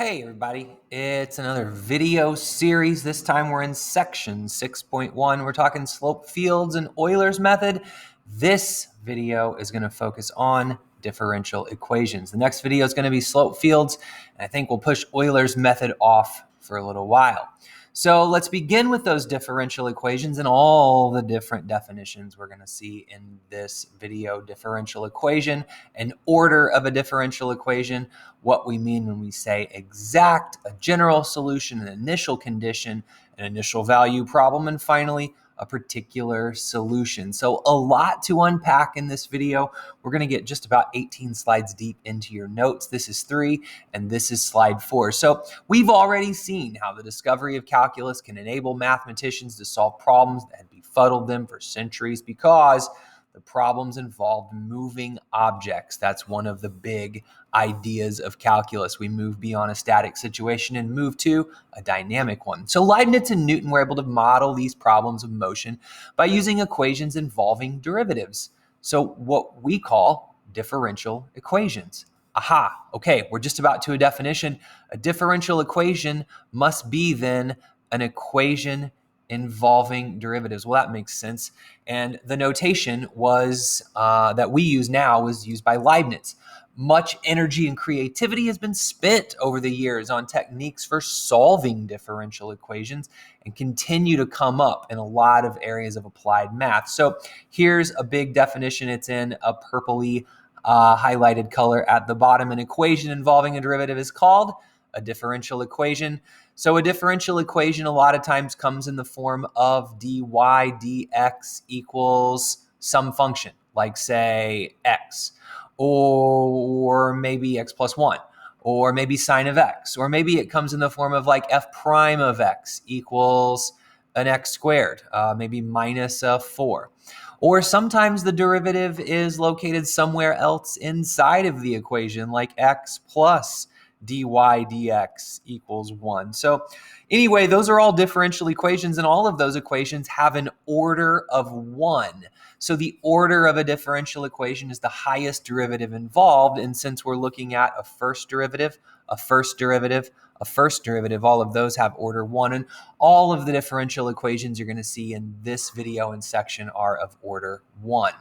Hey everybody, it's another video series. This time we're in section 6.1. We're talking slope fields and Euler's method. This video is going to focus on differential equations. The next video is going to be slope fields, and I think we'll push Euler's method off for a little while. So let's begin with those differential equations and all the different definitions we're going to see in this video. Differential equation, an order of a differential equation, what we mean when we say exact, a general solution, an initial condition, an initial value problem, and finally, a particular solution. So a lot to unpack in this video. We're going to get just about 18 slides deep into your notes. This is 3 and this is slide 4. So we've already seen how the discovery of calculus can enable mathematicians to solve problems that had befuddled them for centuries because the problems involved moving objects. That's one of the big ideas of calculus. We move beyond a static situation and move to a dynamic one. So Leibniz and Newton were able to model these problems of motion by using equations involving derivatives. So what we call differential equations. Aha, okay, we're just about to a definition. A differential equation must be then an equation involving derivatives. Well, that makes sense. And the notation was that we use now was used by Leibniz. Much energy and creativity has been spent over the years on techniques for solving differential equations and continue to come up in a lot of areas of applied math. So here's a big definition. It's in a purpley highlighted color at the bottom. An equation involving a derivative is called a differential equation. So a differential equation a lot of times comes in the form of dy dx equals some function, like say x, or maybe x plus 1, or maybe sine of x, or maybe it comes in the form of like f prime of x equals an x squared, maybe minus a 4. Or sometimes the derivative is located somewhere else inside of the equation, like x plus dy dx equals 1. So anyway, those are all differential equations, and all of those equations have an order of 1. So the order of a differential equation is the highest derivative involved, and since we're looking at a first derivative, a first derivative, a first derivative, all of those have order 1, and all of the differential equations you're going to see in this video and section are of order 1.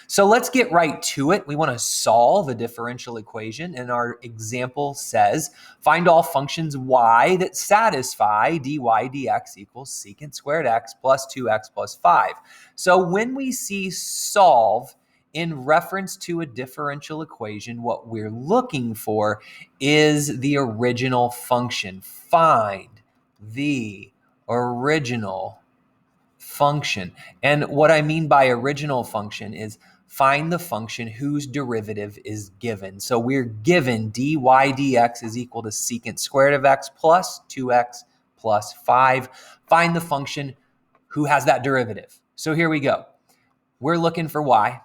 So let's get right to it. We want to solve a differential equation, and our example says, find all functions y that satisfy dy dx equals secant squared x plus 2x plus 5. So when we see solve in reference to a differential equation, what we're looking for is the original function. Find the original function. And what I mean by original function is find the function whose derivative is given. So we're given dy dx is equal to secant squared of x plus 2x plus 5. Find the function who has that derivative. So here we go. We're looking for y.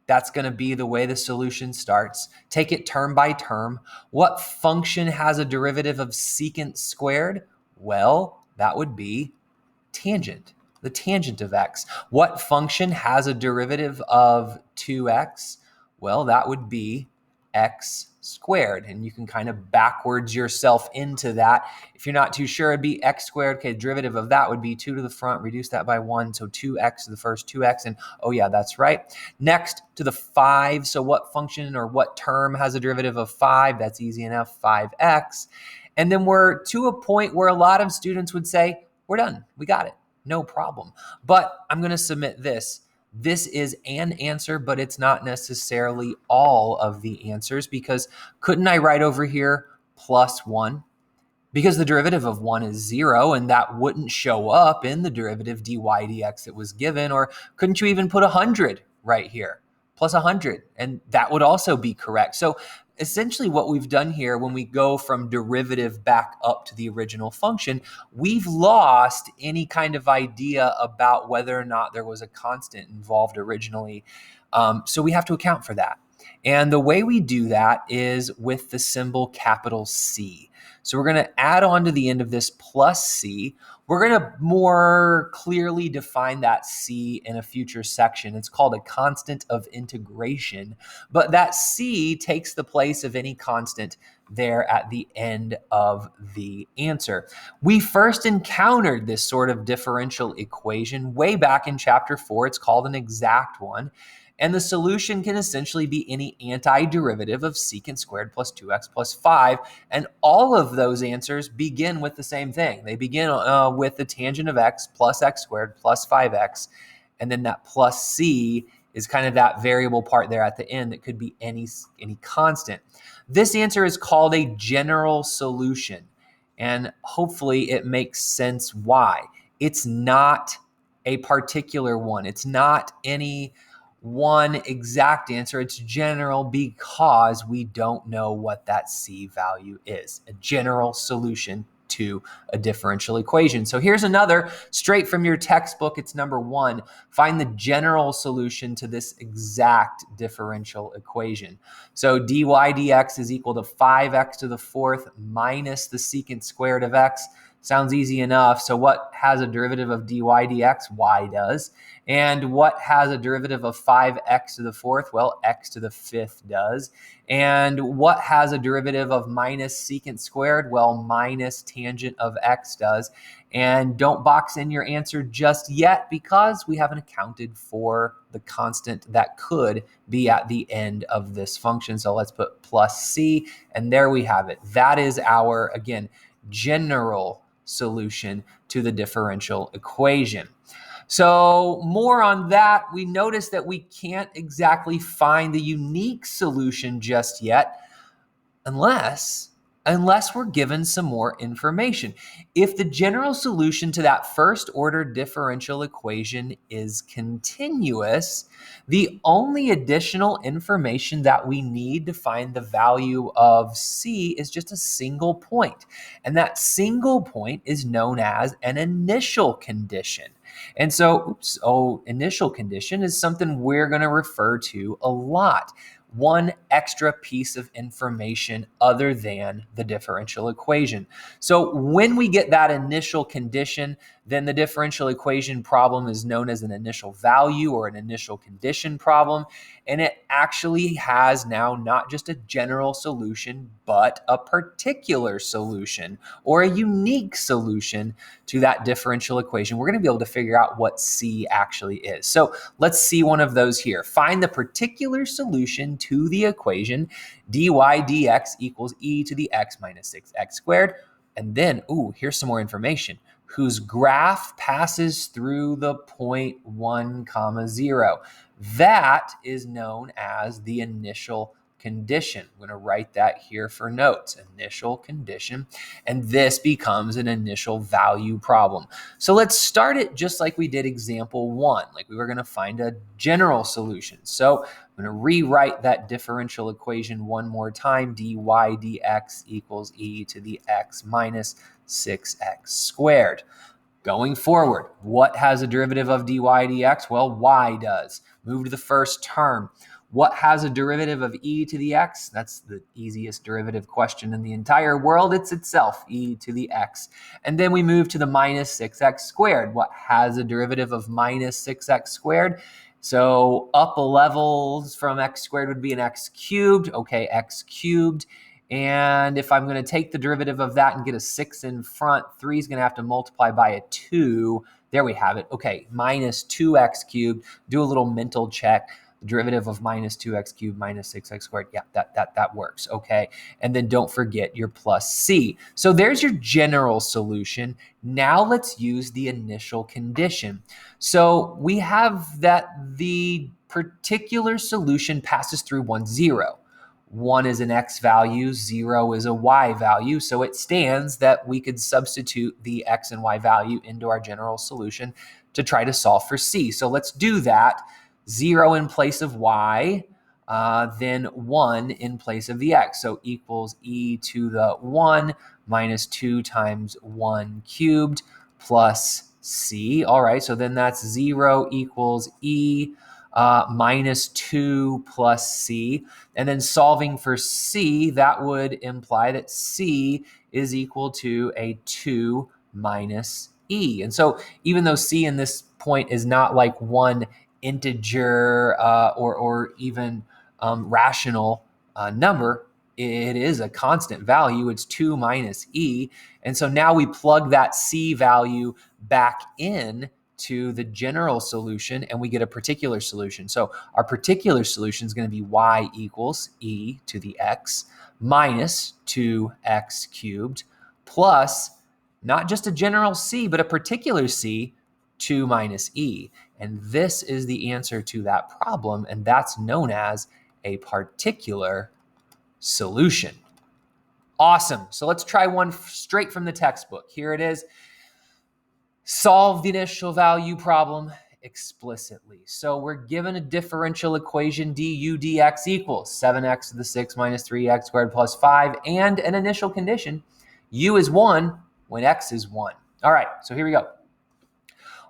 That's going to be the way the solution starts. Take it term by term. What function has a derivative of secant squared? Well, that would be tangent, the tangent of x. What function has a derivative of 2x? Well, that would be x squared, and you can kind of backwards yourself into that. If you're not too sure, it'd be x squared. Okay, derivative of that would be 2 to the front, reduce that by 1, so 2x to the first 2x, and oh yeah, that's right. Next to the 5, so what function or what term has a derivative of 5? That's easy enough, 5x. And then we're to a point where a lot of students would say, we're done, we got it, no problem. But I'm going to submit this. This is an answer, but it's not necessarily all of the answers, because couldn't I write over here plus 1? Because the derivative of 1 is 0, and that wouldn't show up in the derivative dy dx that was given. Or couldn't you even put 100 right here? Plus 100, and that would also be correct. So essentially what we've done here, when we go from derivative back up to the original function, we've lost any kind of idea about whether or not there was a constant involved originally. So we have to account for that. And the way we do that is with the symbol capital C. So we're going to add on to the end of this plus C. We're going to more clearly define that C in a future section. It's called a constant of integration, but that C takes the place of any constant there at the end of the answer. We first encountered this sort of differential equation way back in chapter 4. It's called an exact one. And the solution can essentially be any antiderivative of secant squared plus 2x plus 5. And all of those answers begin with the same thing. They begin with the tangent of x plus x squared plus 5x. And then that plus c is kind of that variable part there at the end that could be any constant. This answer is called a general solution. And hopefully it makes sense why. It's not a particular one. It's not any one exact answer. It's general because we don't know what that C value is. A general solution to a differential equation. So here's another straight from your textbook. It's number 1. Find the general solution to this exact differential equation. So dy dx is equal to 5x to the 4th minus the secant squared of x. Sounds easy enough. So what has a derivative of dy dx? Y does. And what has a derivative of 5x to the 4th? Well, x to the 5th does. And what has a derivative of minus secant squared? Well, minus tangent of x does. And don't box in your answer just yet because we haven't accounted for the constant that could be at the end of this function. So let's put plus c, and there we have it. That is our, again, general solution to the differential equation. So more on that, we notice that we can't exactly find the unique solution just yet unless we're given some more information. If the general solution to that first order differential equation is continuous, the only additional information that we need to find the value of C is just a single point. And that single point is known as an initial condition. And so, initial condition is something we're going to refer to a lot. One extra piece of information other than the differential equation. So when we get that initial condition, then the differential equation problem is known as an initial value or an initial condition problem. And it actually has now not just a general solution, but a particular solution or a unique solution to that differential equation. We're going to be able to figure out what C actually is. So let's see one of those here. Find the particular solution to the equation dy dx equals e to the x minus 6x squared. And then, here's some more information, whose graph passes through the point 1, 0. That is known as the initial condition. I'm going to write that here for notes, initial condition, and this becomes an initial value problem. So let's start it just like we did example 1, like we were going to find a general solution. So I'm going to rewrite that differential equation one more time, dy dx equals e to the x minus 6x squared. Going forward, what has a derivative of dy dx? Well, y does. Move to the first term. What has a derivative of e to the x? That's the easiest derivative question in the entire world. It's itself, e to the x. And then we move to the minus 6x squared. What has a derivative of minus 6x squared? So up levels from x squared would be an x cubed. Okay, x cubed. And if I'm going to take the derivative of that and get a 6 in front, 3 is going to have to multiply by a 2. There we have it. Okay, minus 2x cubed. Do a little mental check. The derivative of minus 2x cubed minus 6x squared. Yeah, that works. Okay, and then don't forget your plus c. So there's your general solution. Now let's use the initial condition. So we have that the particular solution passes through 1, 0. 1 is an x value, 0 is a y value. So it stands that we could substitute the x and y value into our general solution to try to solve for c. So let's do that. 0 in place of y, then 1 in place of the x. So equals e to the 1 minus 2 times 1 cubed plus c. All right, so then that's 0 equals e minus 2 plus c. And then solving for c, that would imply that c is equal to a 2 minus e. And so even though c in this point is not like one integer or even rational number, it is a constant value. It's 2 minus e. And so now we plug that c value back in to the general solution, and we get a particular solution. So our particular solution is going to be y equals e to the x minus 2x cubed plus not just a general c, but a particular c, 2 minus e. And this is the answer to that problem, and that's known as a particular solution. Awesome. So let's try one straight from the textbook. Here it is. Solve the initial value problem explicitly. So we're given a differential equation du dx equals 7x to the 6 minus 3x squared plus 5, and an initial condition, u is 1 when x is 1. All right, so here we go.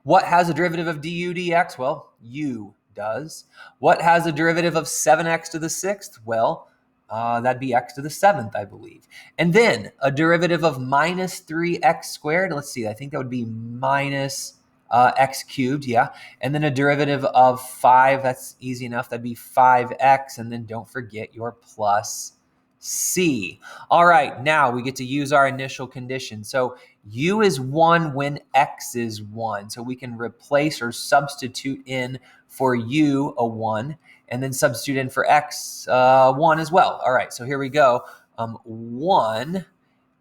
What has a derivative of du dx? Well, u does. What has a derivative of 7x to the 6th? Well, that'd be x to the 7th, I believe. And then a derivative of minus 3x squared. Let's see, I think that would be minus x cubed, yeah. And then a derivative of 5, that's easy enough. That'd be 5x, and then don't forget your plus c. All right, now we get to use our initial condition. So u is 1 when x is 1. So we can replace or substitute in for u a 1, and then substitute in for x 1 as well. All right, so here we go. 1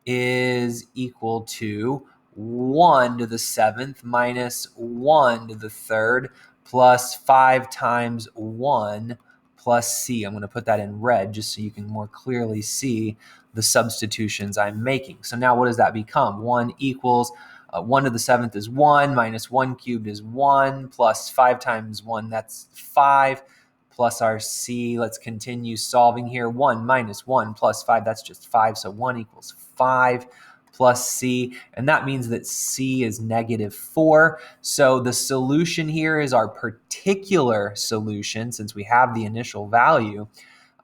is equal to 1 to the 7th minus 1 to the 3rd plus 5 times 1 plus c. I'm going to put that in red just so you can more clearly see the substitutions I'm making. So now what does that become? 1 equals 1 to the 7th is 1, minus 1 cubed is 1, plus 5 times 1, that's 5, plus our c. Let's continue solving here. 1 minus 1 plus 5, that's just 5, so 1 equals 5 plus c, and that means that c is negative 4. So the solution here is our particular solution, since we have the initial value,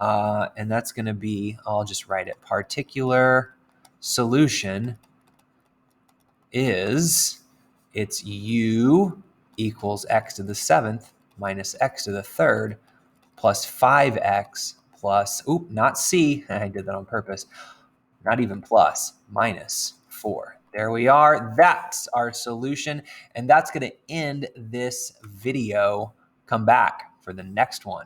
and that's going to be, I'll just write it, particular solution is, it's u equals x to the 7th minus x to the 3rd plus 5x plus, not c, I did that on purpose, not even plus, minus 4. There we are. That's our solution, and that's going to end this video. Come back for the next one.